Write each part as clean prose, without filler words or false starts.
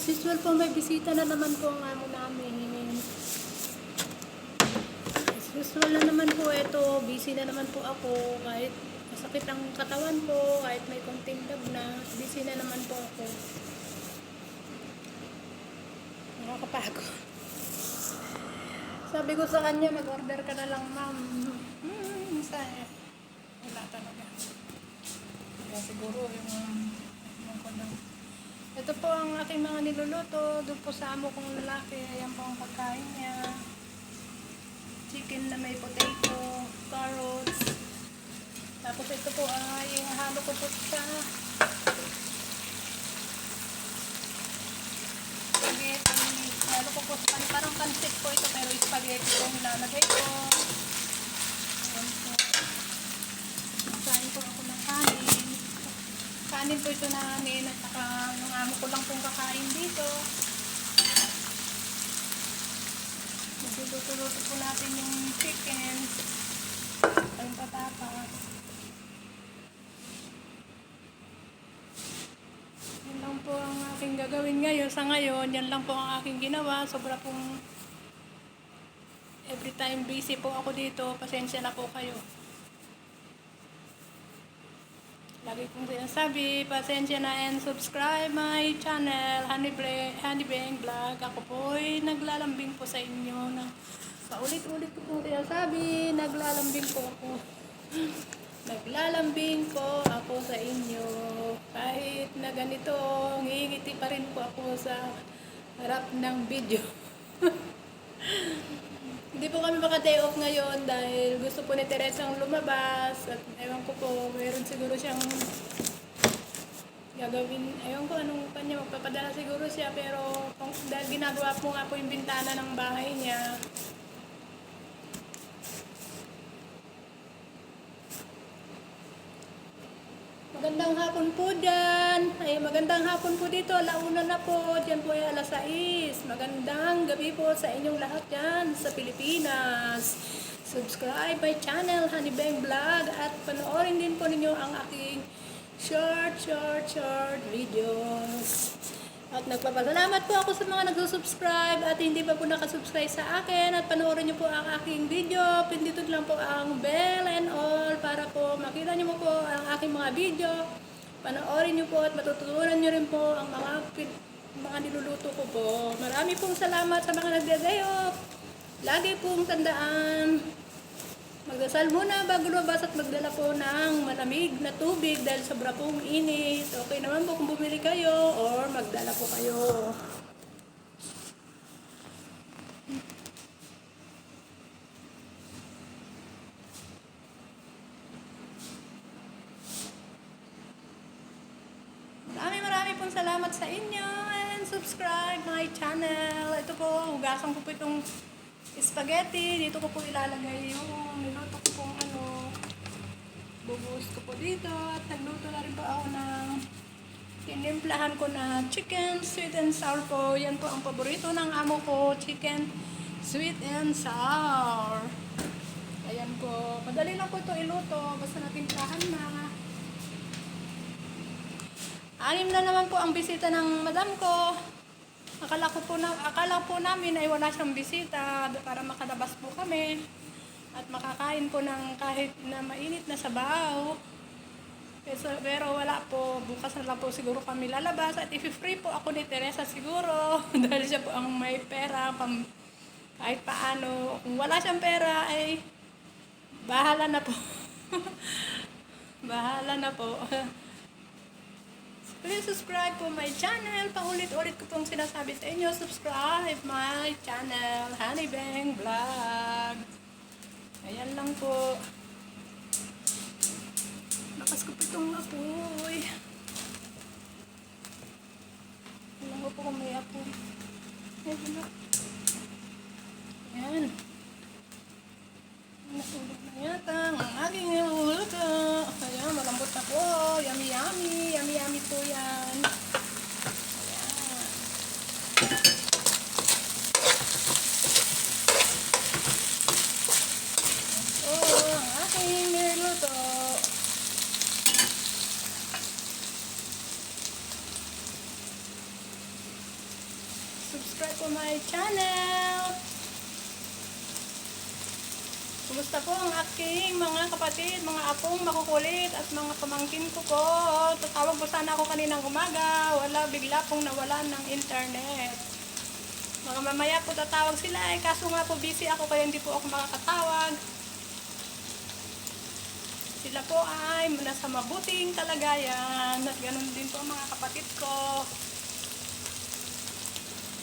As usual po, may bisita na naman po ang amo namin. As usual na naman po, ito, busy na naman po ako. Kahit masakit ang katawan ko, kahit may konting lag na, busy na naman po ako. Nakakapagod. Sabi ko sa kanya, mag-order ka na lang, ma'am. Wala talaga. Kaya siguro yung ito po ang aking mga niluluto. Doon po sa amo kong lalaki. Ayan po ang pagkain niya. Chicken na may potato, carrots. Tapos ito po ay halo ko po sa spaghetti. Halo ko po sa parang pancit po ito pero spaghetti po nilalagay ko. Ayan po. Kain po ako ng kanin. Kanin po ito namin at saka nung amo ko lang pong kakain dito. Magluluto-luto po natin yung chicken. Ang patata. Yan lang po ang aking gagawin ngayon. Sa ngayon, yan lang po ang aking ginawa. Sobra pong every time busy po ako dito. Pasensya na po kayo. Lagi kong sinasabi, pasensya na and subscribe my channel, Honeybang Vlog. Ako po'y naglalambing po sa inyo. Paulit-ulit ko pong sinasabi, naglalambing po ako. Naglalambing po ako sa inyo. Kahit na ganito, ngingiti pa rin po ako sa harap ng video. Hindi po kami maka-day off ngayon dahil gusto po ni Teresang lumabas at ewan ko po, mayroon siguro siyang gagawin, ewan ko anong kanya, magpapadala siguro siya pero dahil ginagawa po nga po yung bintana ng bahay niya. Magandang hapon po dyan. Ay, magandang hapon po dito. Alauna na po. Dyan po ay alas 6. Magandang gabi po sa inyong lahat dyan sa Pilipinas. Subscribe my channel, Honeybang Vlog. At panoorin din po ninyo ang aking short videos. At nagpapasalamat po ako sa mga nagsusubscribe at hindi pa po nakasubscribe sa akin. At panoorin nyo po ang aking video. Pindutin lang po ang bell and all para po makita nyo po ang aking mga video. Panoorin nyo po at matutunan nyo rin po ang mga niluluto ko po. Marami pong salamat sa mga nagdadayo. Lagi pong tandaan. Magdasal muna bago lumabas at magdala po ng malamig na tubig dahil sobra pong init. Okay naman po kung bumili kayo or magdala po kayo. Marami pong salamat sa inyo and subscribe my channel. Ito po, hugasan ko po itong spaghetti. Dito ko po ilalagay yung niluto ko pong bubuhos ko po dito. At nagluto na rin po ako ng tinimplahan ko na chicken sweet and sour po. Yan po ang paborito ng amo ko, chicken sweet and sour. Ayan po. Madali lang po ito iluto. Basta natimplahan na. 6 na naman po ang bisita ng madam ko. Akala po namin ay wala siyang bisita para makalabas po kami at makakain po ng kahit na mainit na sabaw. Pero wala po, bukas na lang po siguro kami lalabas at i-free po ako ni Teresa siguro dahil siya po ang may pera kahit paano. Kung wala siyang pera ay bahala na po. Bahala na po. Please subscribe po my channel. Paulit-ulit ko pong sinasabi sa inyo. Subscribe my channel, Honeybang Vlog. Ayan lang po. Lakas ko po itong apoy. Alam ko po kung may apoy. Ayan na. Ayan. Natulog na yata ang aking niluluto. Ayan, malambot na po. Yummy, yummy. Yummy, yummy po yan. Ayan. Ito ang aking niluluto. my channel. Kumusta po ang aking mga kapatid, mga apong makukulit at mga pamangkin ko po. Tatawag po sana ako kaninang umaga. Wala, bigla pong nawalan ng internet. Mga mamaya po tatawag sila kaso nga po busy ako kaya hindi po ako makakatawag. Sila po ay nasa mabuting kalagayan at ganun din po ang mga kapatid ko.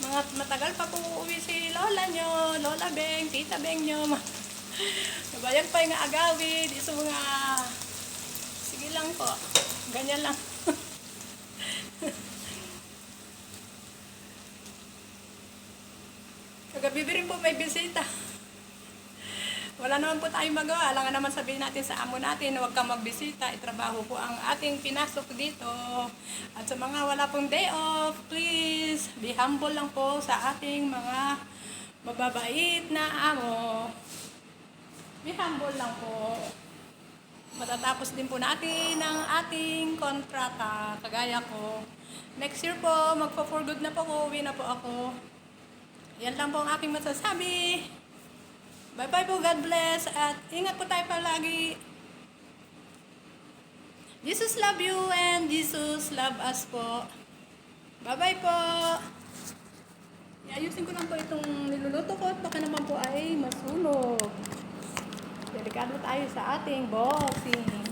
Matagal pa po uuwi si Lola nyo, Lola Beng, Tita Beng nyo. Nabayan pa yung agawid, iso mga sige lang po, ganyan lang. Kagabi rin po may bisita. Wala naman po tayong magawa. Alangan naman sabihin natin sa amo natin, huwag kang magbisita. Itrabaho po ang ating pinasok dito. At sa mga wala pong day off, please, be humble lang po sa ating mga mababait na amo. Be humble lang po. Matatapos din po natin ang ating kontrata. Kagaya ko. Next year po, magpa-for good na po ako. Uwi na po ako. Yan lang po ang aking masasabi. Bye-bye po, God bless, at ingat po tayo palagi. Jesus love you and Jesus love us po. Bye-bye po. Iayusin ko lang po itong niluluto ko at baka naman po ay masunog. Delikado tayo sa ating boxing.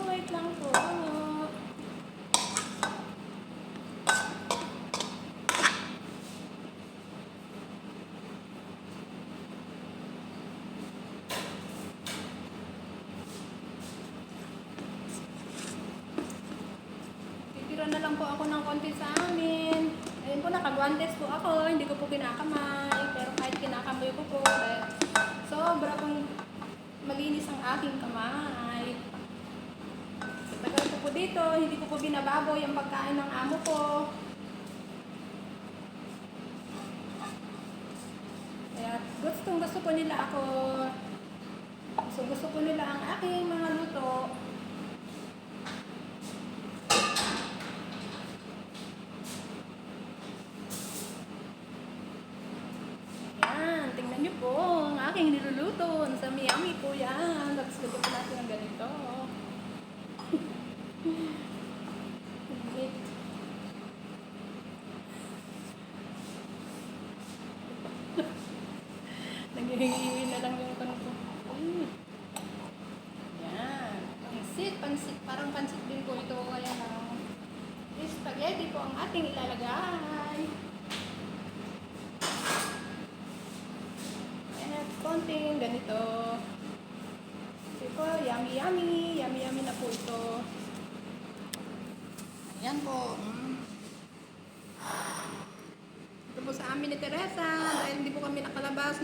Wait lang po. Titira na lang po ako ng konti sa amin. Ayun po, nakagwantes po ako. Hindi ko po kinakamay. Pero kahit kinakamay ko po, dahil sobra pong malinis ang aking kamay. Tagal ko po dito, hindi ko po binababoy ang pagkain ng amo ko. Kaya gusto po nila ako. Gusto po nila ang aking mga luto. Yan, tingnan nyo po ang aking niluluto. Nasa Miami po yan. Tapos luto po natin ng ganito. Naghihingi na lang yung kanto. Yan. Pansit. Parang pansit din po ito. Kaya lang. Spaghetti po ang ating ilalagay. At konting ganito. Ito po, yummy. Yummy na po ito. Ayan po. Ito po sa amin ni Teresa. Dahil hindi po kami nakalabas.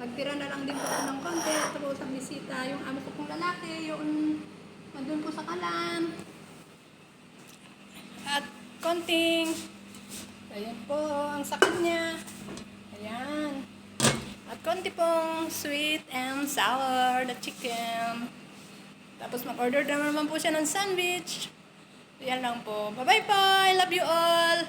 Nagtira na lang din po ng konti. Ito po sa bisita. Yung amo ko pong lalaki. Yung nandun po sa kalan. At konting. Ayan po ang sakit niya. Ayan. At konti pong sweet and sour na chicken. Tapos mag-order naman po siya ng sandwich. Yan lang po. Bye-bye po. I love you all.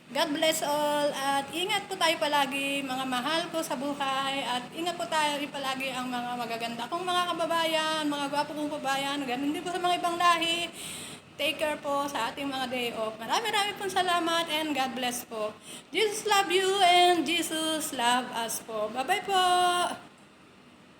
God bless all. At ingat po tayo palagi, mga mahal ko sa buhay. At ingat po tayo palagi ang mga magaganda kong mga kababayan, mga gwapo kong kababayan. Ganun din po sa mga ibang lahi. Take care po sa ating mga day off. Marami pong salamat and God bless po. Jesus love you and Jesus love us po. Bye-bye po.